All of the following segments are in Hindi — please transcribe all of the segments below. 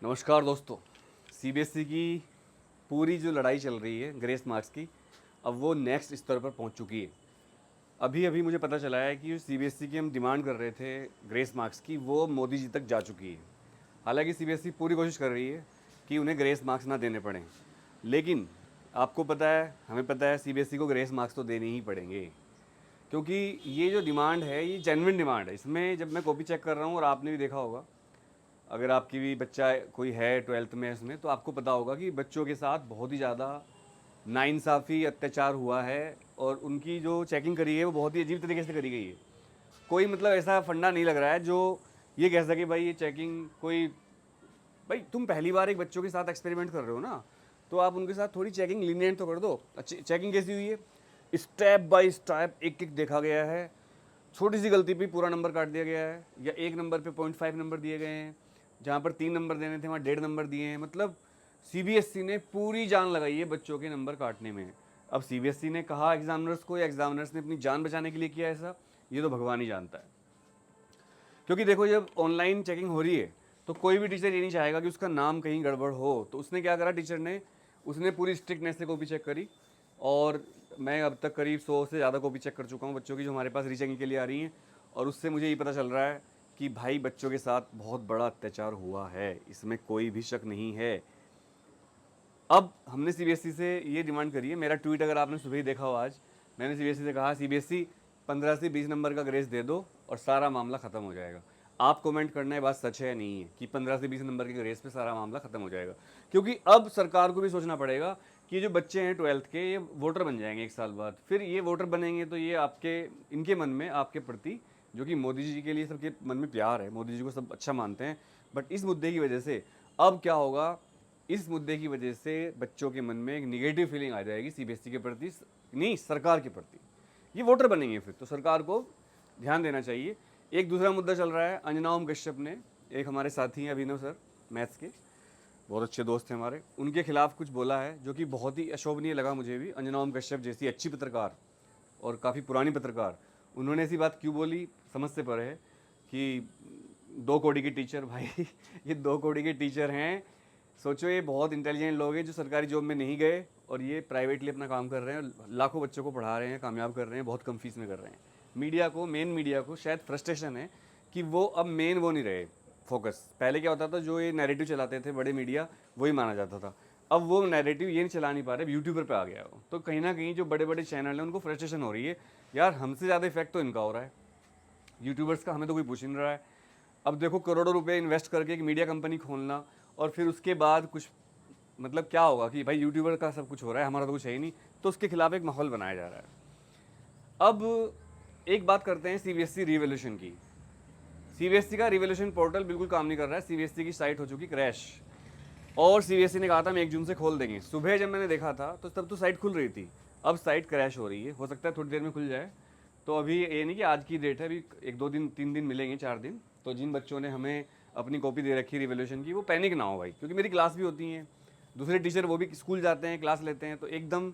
नमस्कार दोस्तों। सीबीएसई की पूरी जो लड़ाई चल रही है ग्रेस मार्क्स की, अब वो नेक्स्ट स्तर पर पहुंच चुकी है। अभी अभी मुझे पता चला है कि जो सीबीएसई की हम डिमांड कर रहे थे ग्रेस मार्क्स की, वो मोदी जी तक जा चुकी है। हालांकि सीबीएसई पूरी कोशिश कर रही है कि उन्हें ग्रेस मार्क्स ना देने पड़ें, लेकिन आपको पता है, हमें पता है, सीबीएसई को ग्रेस मार्क्स तो देने ही पड़ेंगे, क्योंकि ये जो डिमांड है ये जेन्युइन डिमांड है। इसमें जब मैं कॉपी चेक कर रहा हूँ, और आपने भी देखा होगा, अगर आपकी भी बच्चा कोई है ट्वेल्थ में इसमें, तो आपको पता होगा कि बच्चों के साथ बहुत ही ज़्यादा नाइंसाफ़ी अत्याचार हुआ है, और उनकी जो चेकिंग करी है वो बहुत ही अजीब तरीके से करी गई है। कोई मतलब ऐसा फंडा नहीं लग रहा है जो ये कह सके भाई ये चेकिंग कोई, भाई तुम पहली बार एक बच्चों के साथ एक्सपेरिमेंट कर रहे हो ना, तो आप उनके साथ थोड़ी चेकिंग लीनियंट तो कर दो। चेकिंग कैसी हुई है? स्टेप बाय स्टेप एक एक देखा गया है। छोटी सी गलती पे पूरा नंबर काट दिया गया है, या एक नंबर पे 0.5 नंबर दिए गए हैं, जहाँ पर 3 नंबर देने थे वहाँ 1.5 नंबर दिए हैं। मतलब सीबीएसई ने पूरी जान लगाई है बच्चों के नंबर काटने में। अब सीबीएसई ने कहा एग्जामिनर्स को, या एग्जामिनर्स ने अपनी जान बचाने के लिए किया ऐसा, ये तो भगवान ही जानता है। क्योंकि देखो, जब ऑनलाइन चेकिंग हो रही है तो कोई भी टीचर ये नहीं चाहेगा कि उसका नाम कहीं गड़बड़ हो। तो उसने क्या करा, टीचर ने, उसने पूरी स्ट्रिक्टनेस से कॉपी चेक करी। और मैं अब तक करीब 100 से ज़्यादा कॉपी चेक कर चुका हूँ बच्चों की, जो हमारे पास रीचेकिंग के लिए आ रही हैं। और उससे मुझे ये पता चल रहा है कि भाई बच्चों के साथ बहुत बड़ा अत्याचार हुआ है, इसमें कोई भी शक नहीं है। अब हमने सीबीएसई से ये डिमांड करी है, मेरा ट्वीट अगर आपने सुबह ही देखा हो आज, मैंने सीबीएसई से कहा सीबीएसई 15 से 20 नंबर का ग्रेस दे दो और सारा मामला ख़त्म हो जाएगा। आप कमेंट करना है बात सच है या नहीं है कि 15 से 20 नंबर के ग्रेस पे सारा मामला ख़त्म हो जाएगा। क्योंकि अब सरकार को भी सोचना पड़ेगा कि जो बच्चे हैं ट्वेल्थ के, ये वोटर बन जाएंगे एक साल बाद। फिर ये वोटर बनेंगे तो ये आपके, इनके मन में आपके प्रति, जो कि मोदी जी के लिए सबके मन में प्यार है, मोदी जी को सब अच्छा मानते हैं, बट इस मुद्दे की वजह से अब क्या होगा, इस मुद्दे की वजह से बच्चों के मन में एक निगेटिव फीलिंग आ जाएगी सीबीएसई के प्रति, नहीं सरकार के प्रति। ये वोटर बनेंगे फिर, तो सरकार को ध्यान देना चाहिए। एक दूसरा मुद्दा चल रहा है, अंजना ओम कश्यप ने, एक हमारे साथी हैं अभिनव सर, मैथ्स के बहुत अच्छे दोस्त हैं हमारे, उनके खिलाफ कुछ बोला है जो कि बहुत ही अशोभनीय लगा मुझे भी। अंजना ओम कश्यप जैसी अच्छी पत्रकार और काफ़ी पुरानी पत्रकार, उन्होंने ऐसी बात क्यों बोली समझ से परे है कि 2 कौड़ी के टीचर, भाई ये 2 कौड़ी के टीचर हैं। सोचो, ये बहुत इंटेलिजेंट लोग हैं जो सरकारी जॉब में नहीं गए और ये प्राइवेटली अपना काम कर रहे हैं, लाखों बच्चों को पढ़ा रहे हैं, कामयाब कर रहे हैं, बहुत कम फीस में कर रहे हैं। मीडिया को, मेन मीडिया को शायद फ्रस्ट्रेशन है कि वो अब मेन वो नहीं रहे फोकस। पहले क्या होता था, जो ये नैरेटिव चलाते थे बड़े मीडिया, वही माना जाता था। अब वो नैरेटिव ये नहीं चला नहीं पा रहे, यूट्यूबर पे आ गया वो, तो कहीं ना कहीं जो बड़े बड़े चैनल हैं उनको फ्रस्ट्रेशन हो रही है, यार हमसे ज़्यादा इफेक्ट तो इनका हो रहा है यूट्यूबर्स का, हमें तो कोई पूछ नहीं रहा है। अब देखो, करोड़ों रुपए इन्वेस्ट करके एक मीडिया कंपनी खोलना, और फिर उसके बाद कुछ, मतलब क्या होगा कि भाई यूट्यूबर का सब कुछ हो रहा है, हमारा तो कुछ है ही नहीं, तो उसके खिलाफ एक माहौल बनाया जा रहा है। अब एक बात करते हैं सीबीएसई रिवोल्यूशन की। सीबीएसई का रिवोल्यूशन पोर्टल बिल्कुल काम नहीं कर रहा है, सीबीएसई की साइट हो चुकी क्रैश। और सीबीएसई ने कहा था हम 1 जून से खोल देंगे। सुबह जब मैंने देखा था तो तब तो साइट खुल रही थी, अब साइट क्रैश हो रही है। हो सकता है थोड़ी देर में खुल जाए। तो अभी ये नहीं कि आज की डेट है, अभी 1-2 दिन 3 दिन मिलेंगे, 4 दिन। तो जिन बच्चों ने हमें अपनी कॉपी दे रखी है रिवोल्यूशन की, वो पैनिक ना हो भाई, क्योंकि मेरी क्लास भी होती है, दूसरे टीचर वो भी स्कूल जाते हैं, क्लास लेते हैं, तो एकदम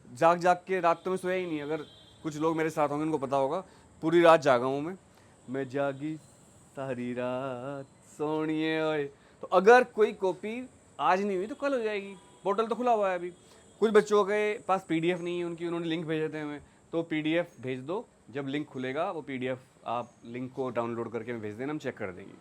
जाग जाग के रात तो मैं सोया ही नहीं। अगर कुछ लोग मेरे साथ होंगे उनको पता होगा, पूरी रात जागा हूँ मैं जागी सारी रात सोनिए ओए। तो अगर कोई कॉपी आज नहीं हुई तो कल हो जाएगी, पोर्टल तो खुला हुआ है अभी। कुछ बच्चों के पास पीडीएफ नहीं है उनकी, उन्होंने लिंक भेजे थे हमें, तो पीडीएफ भेज दो, जब लिंक खुलेगा वो पीडीएफ आप लिंक को डाउनलोड करके भेज देना, हम चेक कर देंगे।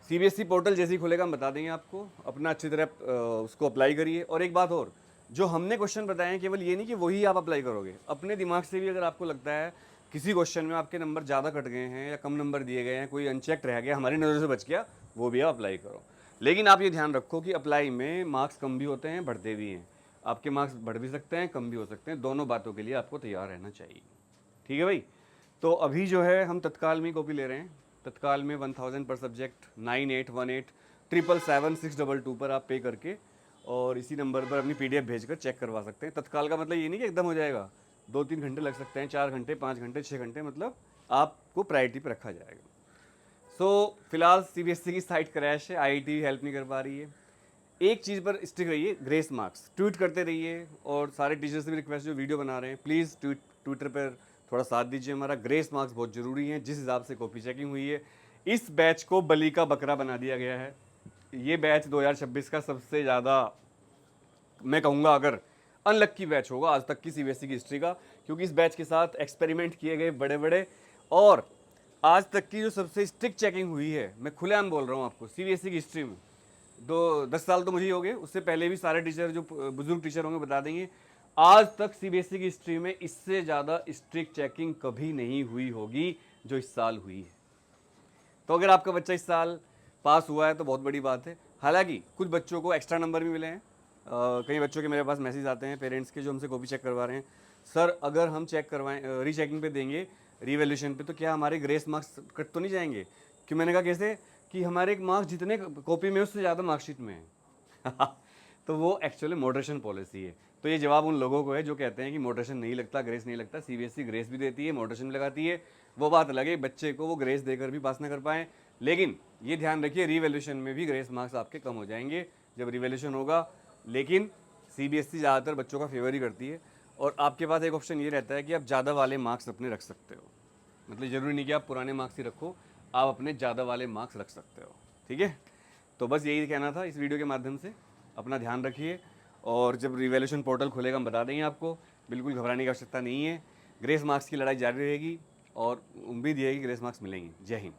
सीबीएसई पोर्टल जैसे ही खुलेगा हम बता देंगे आपको, अपना अच्छी तरह उसको अप्लाई करिए। और एक बात और, जो हमने क्वेश्चन बताए हैं केवल ये नहीं कि वही आप अप्लाई करोगे, अपने दिमाग से भी अगर आपको लगता है किसी क्वेश्चन में आपके नंबर ज़्यादा कट गए हैं या कम नंबर दिए गए हैं, कोई अनचेक रह गया, हमारी नज़र से बच गया, वो भी आप अप्लाई करो। लेकिन आप ये ध्यान रखो कि अप्लाई में मार्क्स कम भी होते हैं, बढ़ते भी हैं। आपके मार्क्स बढ़ भी सकते हैं, कम भी हो सकते हैं, दोनों बातों के लिए आपको तैयार रहना चाहिए। ठीक है भाई। तो अभी जो है हम तत्काल में कॉपी ले रहे हैं। तत्काल में 1000 पर सब्जेक्ट 9818 777 622 पर आप पे करके और इसी नंबर पर अपनी पीडीएफ भेजकर चेक करवा सकते हैं। तत्काल का मतलब ये नहीं कि एकदम हो जाएगा, 2-3 घंटे लग सकते हैं, 4 घंटे, 5 घंटे, 6 घंटे, मतलब आपको प्रायोरिटी पर रखा जाएगा। फिलहाल सीबीएसई की साइट क्रैश है, आईआईटी हेल्प नहीं कर पा रही है। एक चीज़ पर स्टिक रहिए, ग्रेस मार्क्स ट्वीट करते रहिए, और सारे टीचर्स से भी रिक्वेस्ट, जो वीडियो बना रहे हैं प्लीज़ ट्विटर पर थोड़ा साथ दीजिए हमारा। ग्रेस मार्क्स बहुत ज़रूरी हैं, जिस हिसाब से कॉपी चेकिंग हुई है, इस बैच को बलि का बकरा बना दिया गया है। ये बैच 2026 का सबसे ज़्यादा, मैं कहूँगा अगर अनलक्की बैच होगा आज तक की सीबीएसई की हिस्ट्री का, क्योंकि इस बैच के साथ एक्सपेरिमेंट किए गए बड़े बड़े, और आज तक की जो सबसे स्ट्रिक्ट चेकिंग हुई है, मैं खुलेआम बोल रहा हूँ आपको, सीबीएसई की हिस्ट्री में 10 साल तो मुझे ही हो गए, उससे पहले भी सारे टीचर जो बुजुर्ग टीचर होंगे बता देंगे, आज तक सीबीएसई की हिस्ट्री में इससे ज़्यादा स्ट्रिक्ट चेकिंग कभी नहीं हुई होगी जो इस साल हुई है। तो अगर आपका बच्चा इस साल पास हुआ है तो बहुत बड़ी बात है। हालांकि कुछ बच्चों को एक्स्ट्रा नंबर भी मिले हैं। कई बच्चों के मेरे पास मैसेज आते हैं पेरेंट्स के, जो हमसे कॉपी चेक करवा रहे हैं, सर अगर हम चेक करवाएं रीचेकिंग पे देंगे रीवैल्यूएशन पे, तो क्या हमारे ग्रेस मार्क्स कट तो नहीं जाएंगे? कि मैंने कहा कैसे, कि हमारे मार्क्स जितने कॉपी में उससे ज़्यादा मार्कशीट में है। तो वो एक्चुअली मॉडरेशन पॉलिसी है। तो ये जवाब उन लोगों को है जो कहते हैं कि मॉडरेशन नहीं लगता, ग्रेस नहीं लगता। सीबीएसई ग्रेस भी देती है, मॉडरेशन भी लगाती है। वो बात अलग है बच्चे को वो ग्रेस देकर भी पास ना कर पाएँ, लेकिन ये ध्यान रखिए रिवैल्यूएशन में भी ग्रेस मार्क्स आपके कम हो जाएंगे जब रिवैल्यूएशन होगा। लेकिन सीबीएसई ज़्यादातर बच्चों का फेवर ही करती है, और आपके पास एक ऑप्शन ये रहता है कि आप ज़्यादा वाले मार्क्स अपने रख सकते हो। मतलब ज़रूरी नहीं कि आप पुराने मार्क्स ही रखो, आप अपने ज़्यादा वाले मार्क्स रख सकते हो। ठीक है, तो बस यही कहना था इस वीडियो के माध्यम से। अपना ध्यान रखिए, और जब रिवैल्यूएशन पोर्टल खुलेगा हम बता देंगे आपको, बिल्कुल घबराने की आवश्यकता नहीं है। ग्रेस मार्क्स की लड़ाई जारी रहेगी, और उम्मीद ये है कि ग्रेस मार्क्स मिलेंगे। जय हिंद।